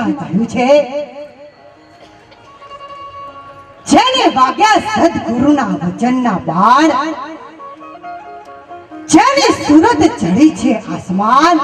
વાણીમાં કહ્યું છે, જેને વાગ્યા સદગુરુના વચનના બાણ, જેની સુરત ચડી છે આસમાન,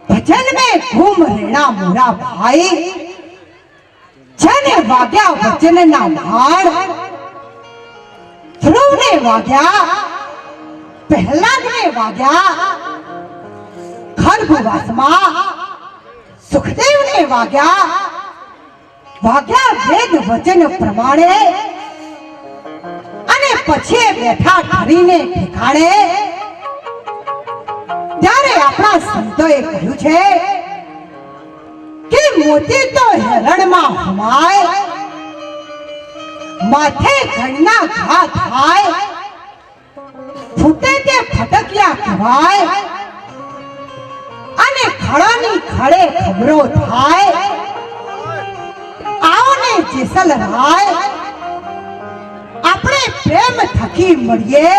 ભજન में घूम रेणा मोरा भाई, જેને વાગ્યા વચનના બાણ, ધ્રુવને વાગ્યા, પ્રહલાદને વાગ્યા, ખરગોવાસમાં સુખદેવને વાગ્યા, વાગ્યા વેદ વચન પ્રમાણે, અને પછી બેઠા ઠરીને ઠેકાણે. ત્યારે આપણા સંતોએ કહ્યું છે કે મોતી તો હિરણમાં હમાય, માથે ઘણના ઘા થાય, ફૂટે તે ફટકિયા કહેવાય, અને ખડાની ખડે ખબરો થાય. આવો ને જેસલ રાય, આપણે પ્રેમ થકી મળીએ,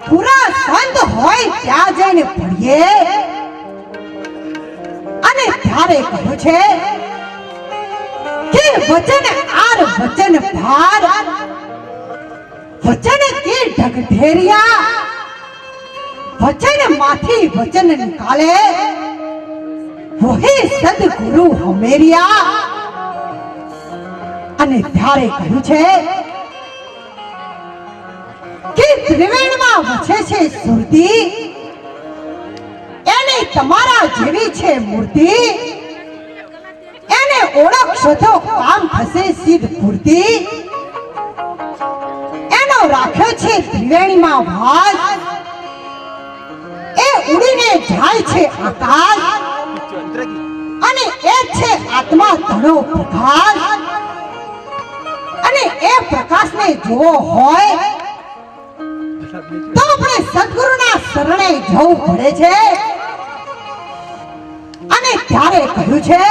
પૂરા સંત હોય ત્યાં જઈને પડીએ. અને ત્યારે કહ્યું છે કે વચન આર વચન ભાર, વચન કે ઢગઢેરિયા, વચન માંથી વચન નિકાલે, વહી સદગુરુ હમેરિયા. અને ત્યારે કહ્યું છે કે ત્રિવેણમાં વસે છે સુરતી, એને તમારા જેવી છે મૂર્તિ, એને ઓળખશો તો કામ થશે સિદ્ધ પૂર્તિ. એનો રાખ્યો છે ત્રિવેણીમાં વાસ, એ ઉડીને જાય છે આકાશ, અને એ છે આત્મા ધનો પ્રકાશ. અને એ પ્રકાશને જોવો હોય તો આપણે સદગુરુના શરણે જવું પડે છે. અને ત્યારે કહ્યું છે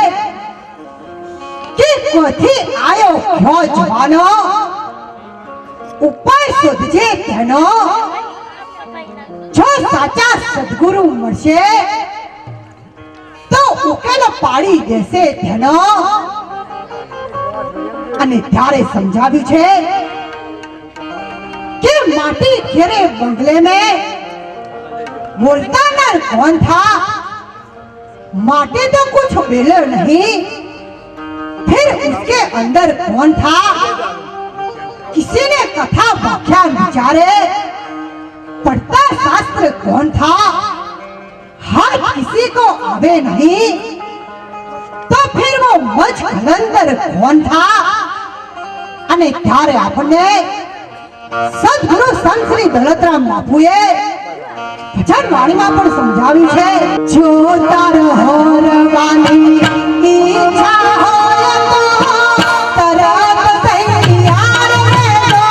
કે કોથી આયો કયો જવાનો, ઉપાય શોધજે તેનો, જો સાચા સદગુરુ મળશે તો ઉકેલ પાડી દેશે તેનો. અને ત્યારે સમજાવ્યું છે कि माटी घेरे बंगले में बोलता नर कौन था, माटी तो कुछ बोले नहीं, फिर उसके अंदर कौन था. किसी ने कथा व्याख्या विचारे, पढ़ता शास्त्र कौन था, हर किसी को आवे नहीं, तो फिर वो मज कलंदर कौन था. અને ત્યારે આપણને સદગુરુ સંત શ્રી દોલતરામ બાપુએ ભજન વાણીમાં પણ સમજાવ્યું છે, જો તાર હોરવાની ઈચ્છા હોય તો તરત તૈયાર રહેજો.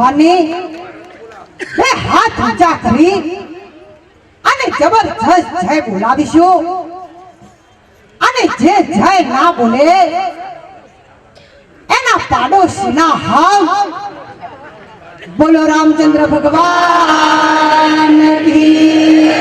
ભગવાનની બે હાથ ઊંચા કરી અને જબરજસ્ત જય બોલાવીશું અને જે જય ના બોલે એના પાડોશીના હાલ બોલો રામચંદ્ર ભગવાન કી